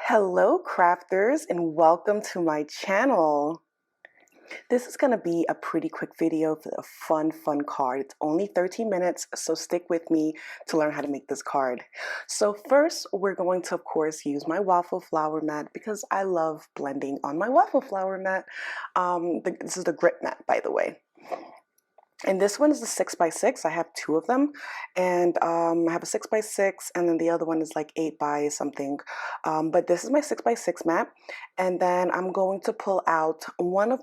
Hello crafters and welcome to my channel. This is going to be a pretty quick video for a fun card. It's only 13 minutes, so stick with me to learn how to make this card. So first we're going to of course use my waffle flower mat because I love blending on my waffle flower mat. This is the grip mat, by the way. And this one is the 6x6. I have two of them, and I have a 6x6, and then the other one is like 8 by something. But this is my 6x6 mat, and then I'm going to pull out one of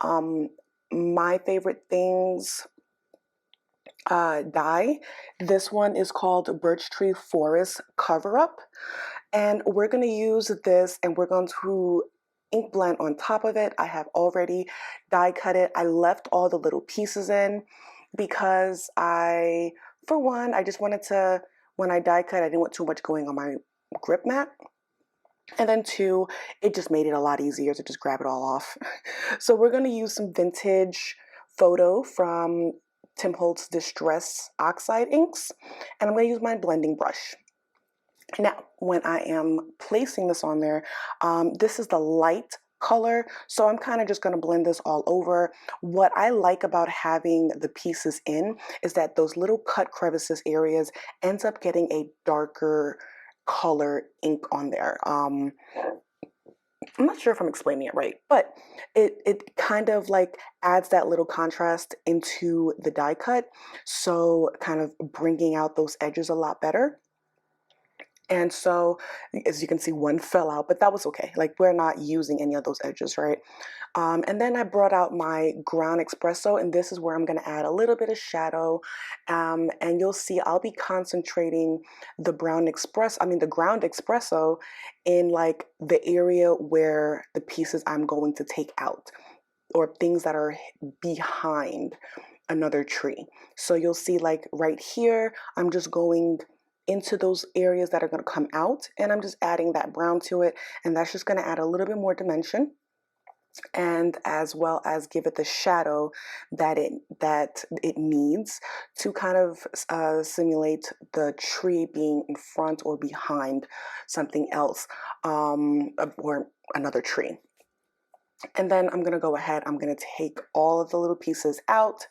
um, my favorite things die. This one is called Birch Tree Forest Cover Up, and we're going to use this, and we're going to ink blend on top of it. I have already die cut it. I left all the little pieces in because for one, I just wanted to, when I die cut, I didn't want too much going on my grip mat. And then two, it just made it a lot easier to just grab it all off. So we're going to use some vintage photo from Tim Holtz Distress Oxide inks, and I'm going to use my blending brush. Now, when I am placing this on there, this is the light color, so I'm kind of just going to blend this all over. What I like about having the pieces in is that those little cut crevices areas ends up getting a darker color ink on there. I'm not sure if I'm explaining it right, but it kind of like adds that little contrast into the die cut, so kind of bringing out those edges a lot better. And so, as you can see, one fell out, but that was okay. Like, we're not using any of those edges, right? And then I brought out my ground espresso, and this is where I'm going to add a little bit of shadow. And you'll see I'll be concentrating the ground espresso in like the area where the pieces I'm going to take out, or things that are behind another tree. So you'll see like right here, I'm just going into those areas that are going to come out, and I'm just adding that brown to it, and that's just going to add a little bit more dimension, and as well as give it the shadow that it needs to kind of simulate the tree being in front or behind something else, or another tree. And then I'm going to go ahead, I'm going to take all of the little pieces out,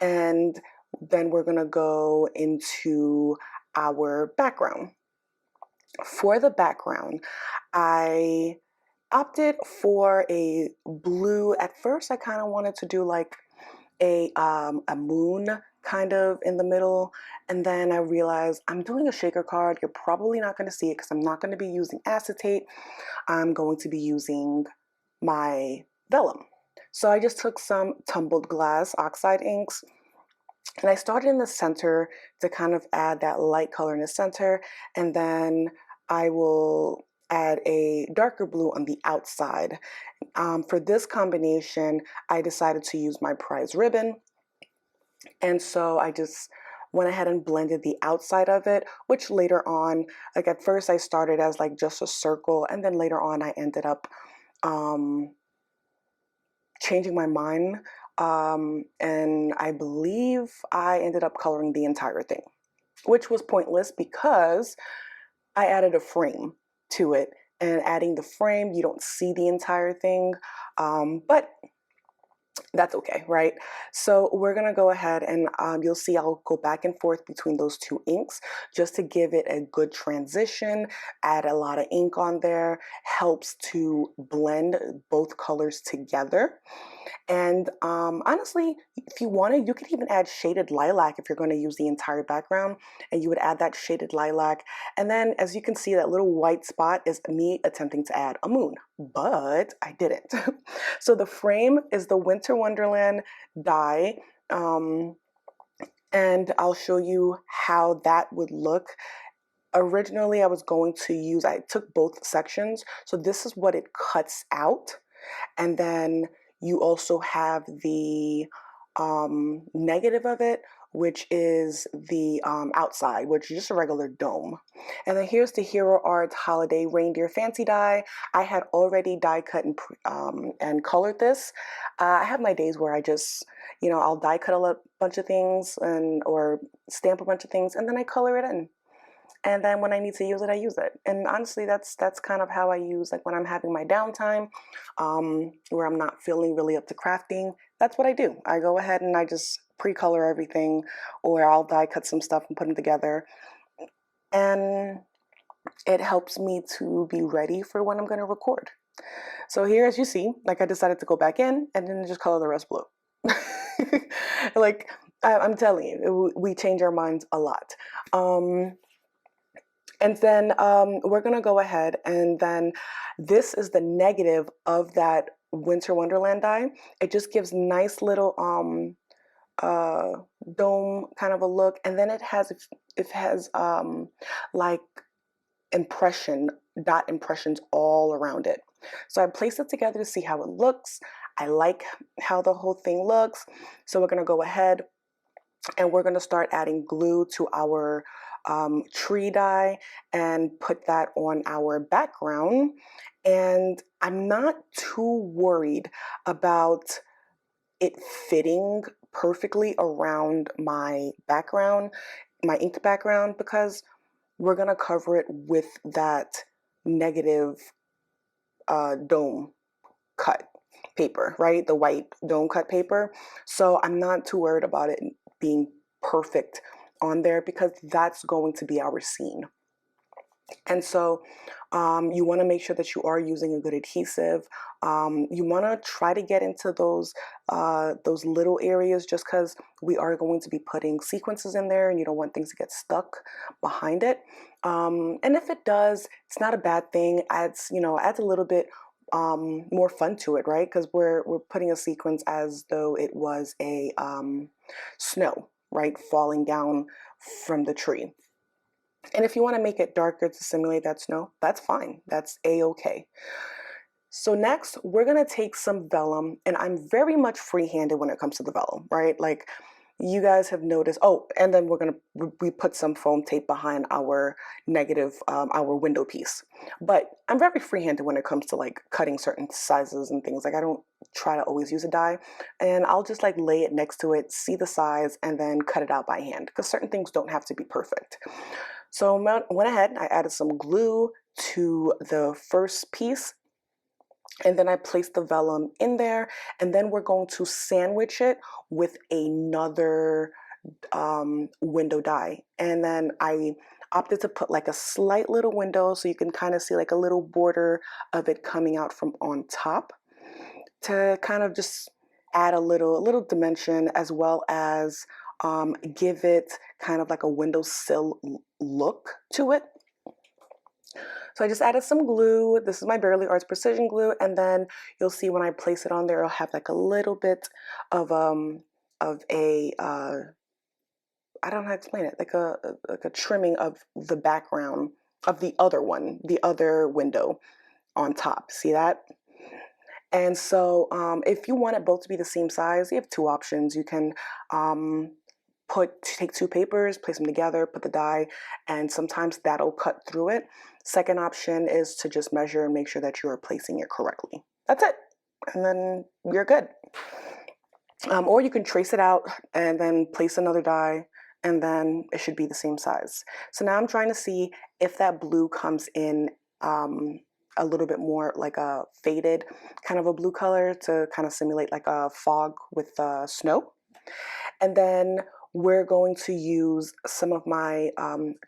and then we're going to go into our background. For the background, I opted for a blue. At first, I kind of wanted to do like a moon kind of in the middle, and then I realized I'm doing a shaker card. You're probably not going to see it because I'm not going to be using acetate. I'm going to be using my vellum. So I just took some tumbled glass oxide inks, and I started in the center to kind of add that light color in the center, and then I will add a darker blue on the outside. For this combination, I decided to use my prize ribbon, and so I just went ahead and blended the outside of it, which later on, like at first I started as like just a circle, and then later on I ended up changing my mind, and I believe I ended up coloring the entire thing, which was pointless because I added a frame to it, and adding the frame, you don't see the entire thing, but that's okay, right? So we're gonna go ahead and you'll see I'll go back and forth between those two inks just to give it a good transition, add a lot of ink on there, helps to blend both colors together. And honestly, if you wanted, you could even add shaded lilac if you're going to use the entire background, and you would add that shaded lilac. And then as you can see, that little white spot is me attempting to add a moon, but I didn't. So the frame is the Winter Wonderland die. And I'll show you how that would look. Originally, I took both sections. So this is what it cuts out. And then you also have the negative of it, which is the outside, which is just a regular dome. And then here's the Hero Art Holiday Reindeer Fancy die. I had already die cut and colored this. I have my days where I just, I'll die cut bunch of things or stamp a bunch of things, and then I color it in. And then when I need to use it, I use it. And honestly, that's kind of how I use, like when I'm having my downtime, where I'm not feeling really up to crafting. That's what I do. I go ahead and I just pre-color everything, or I'll die cut some stuff and put them together. And it helps me to be ready for when I'm going to record. So here, as you see, like I decided to go back in and then just color the rest blue. Like I'm telling you, we change our minds a lot. And then we're gonna go ahead, and then this is the negative of that Winter Wonderland die. It just gives nice little uh, dome kind of a look, and then it has like dot impressions all around it. So I placed it together to see how it looks. I like how the whole thing looks. So we're gonna go ahead and we're gonna start adding glue to our tree die and put that on our background. And I'm not too worried about it fitting perfectly around my background, my inked background, because we're gonna cover it with that negative dome cut paper, right? The white dome cut paper. So I'm not too worried about it being perfect on there because that's going to be our scene. And so you want to make sure that you are using a good adhesive. You want to try to get into those little areas just because we are going to be putting sequences in there and you don't want things to get stuck behind it. And if it does, it's not a bad thing. Adds a little bit more fun to it, right? Because we're putting a sequence as though it was a snow, right, falling down from the tree. And if you want to make it darker to simulate that snow, that's fine. That's a-okay. So next, we're gonna take some vellum, and I'm very much free-handed when it comes to the vellum, right? Like you guys have noticed. Oh, and then we put some foam tape behind our negative, our window piece. But I'm very free-handed when it comes to like cutting certain sizes and things. Like I don't try to always use a die, and I'll just like lay it next to it, see the size, and then cut it out by hand because certain things don't have to be perfect. So I went ahead, I added some glue to the first piece, and then I placed the vellum in there, and then we're going to sandwich it with another window die. And then I opted to put like a slight little window so you can kind of see like a little border of it coming out from on top to kind of just add a little dimension, as well as give it kind of like a windowsill look to it. So I just added some glue. This is my Barely Arts Precision Glue, and then you'll see when I place it on there, it'll have like a little bit of a I don't know how to explain it, like a trimming of the background of the other one, the other window on top. See that? And so if you want it both to be the same size, you have two options. You can take two papers, place them together, put the die, and sometimes that'll cut through it. Second option is to just measure and make sure that you are placing it correctly. That's it. And then you're good. Or you can trace it out and then place another die, and then it should be the same size. So now I'm trying to see if that blue comes in a little bit more like a faded kind of a blue color to kind of simulate like a fog with snow. And then we're going to use some of my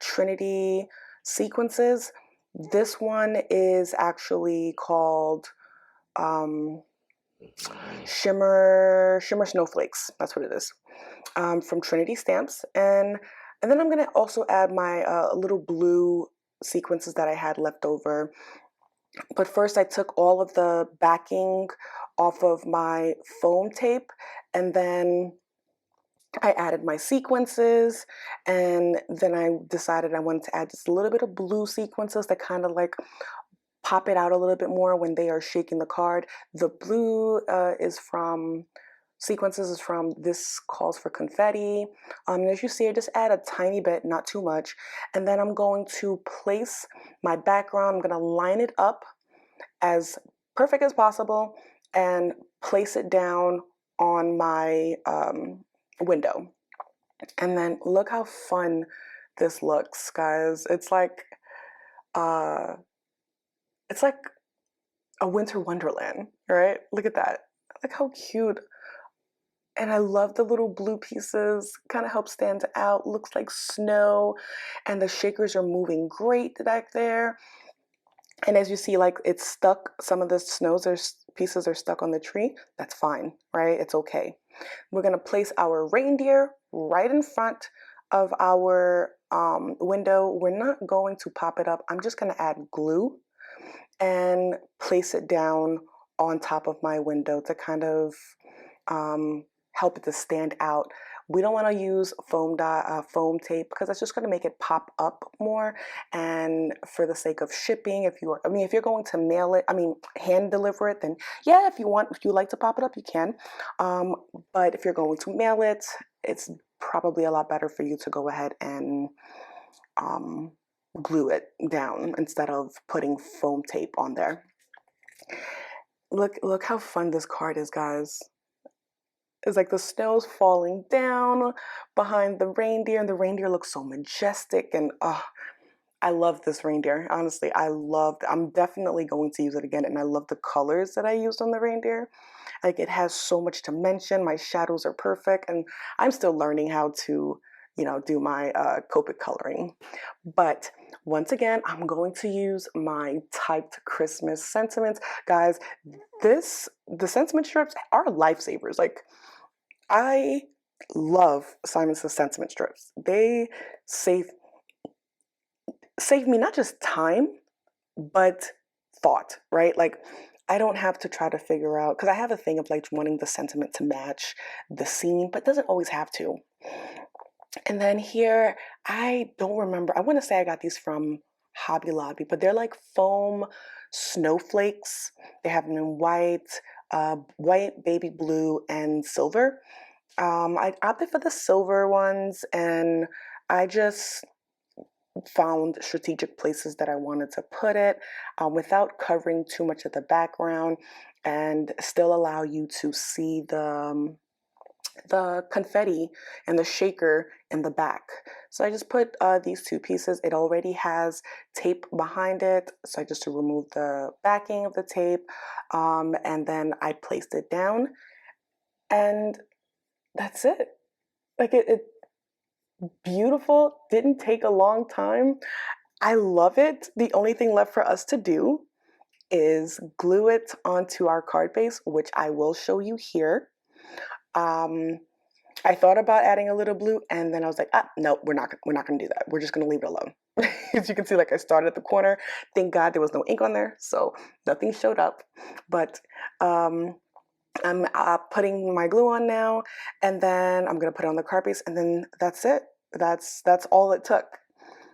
Trinity sequences. This one is actually called Shimmer Snowflakes. That's what it is, from Trinity Stamps. And then I'm gonna also add my little blue sequences that I had left over. But first I took all of the backing off of my foam tape, and then I added my sequences, and then I decided I wanted to add just a little bit of blue sequences that kind of like pop it out a little bit more when they are shaking the card. The blue sequences is from This Calls for Confetti. As you see, I just add a tiny bit, not too much. And then I'm going to place my background. I'm going to line it up as perfect as possible and place it down on my window. And then look how fun this looks, guys. Uh it's like a winter wonderland, right? Look at that. Look how cute. And I love the little blue pieces, kind of help stand out. Looks like snow, and the shakers are moving great back there. And as you see, like it's stuck, some of the pieces are stuck on the tree. That's fine, right? It's okay. We're gonna place our reindeer right in front of our window. We're not going to pop it up. I'm just gonna add glue and place it down on top of my window to kind of um, help it to stand out. We don't want to use foam tape because it's just going to make it pop up more. And for the sake of shipping, if you're going to mail it, hand deliver it, then yeah, if you like to pop it up, you can. Um, but if you're going to mail it, it's probably a lot better for you to go ahead and um, glue it down instead of putting foam tape on there. Look how fun this card is, guys. It's like the snow's falling down behind the reindeer, and the reindeer looks so majestic. And I love this reindeer. Honestly, I'm definitely going to use it again. And I love the colors that I used on the reindeer. Like it has so much dimension. My shadows are perfect. And I'm still learning how to, do my Copic coloring. But once again, I'm going to use my typed Christmas sentiments. Guys, the sentiment strips are lifesavers. Like, I love Simon Says sentiment strips. They save save me not just time, but thought, right? Like I don't have to try to figure out because I have a thing of like wanting the sentiment to match the scene, but doesn't always have to. And then here, I don't remember. I want to say I got these from Hobby Lobby, but they're like foam snowflakes. They have them in white, baby blue, and silver. I opted for the silver ones, and I just found strategic places that I wanted to put it without covering too much of the background and still allow you to see the confetti and the shaker in the back. So I just put these two pieces. It already has tape behind it, so I just to remove the backing of the tape, and then I placed it down, and that's it. Like it beautiful, didn't take a long time. I love it. The only thing left for us to do is glue it onto our card base, which I will show you here. Um, I thought about adding a little blue, and then I was like, no, we're not gonna do that. We're just gonna leave it alone. As you can see, like I started at the corner. Thank God there was no ink on there, so nothing showed up. But I'm putting my glue on now, and then I'm gonna put it on the card base, and then that's it. That's all it took.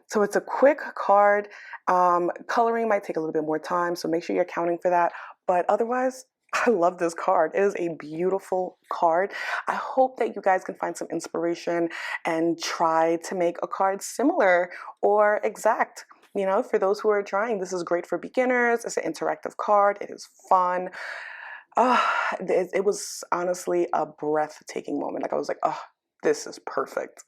So it's a quick card. Coloring might take a little bit more time, so make sure you're accounting for that. But otherwise, I love this card. It is a beautiful card. I hope that you guys can find some inspiration and try to make a card similar or exact. For those who are trying, this is great for beginners. It's an interactive card. It is fun. It was honestly a breathtaking moment. Like I was like, oh, this is perfect.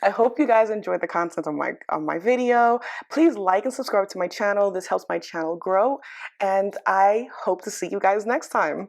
I hope you guys enjoyed the content of my video. Please like and subscribe to my channel. This helps my channel grow, and I hope to see you guys next time.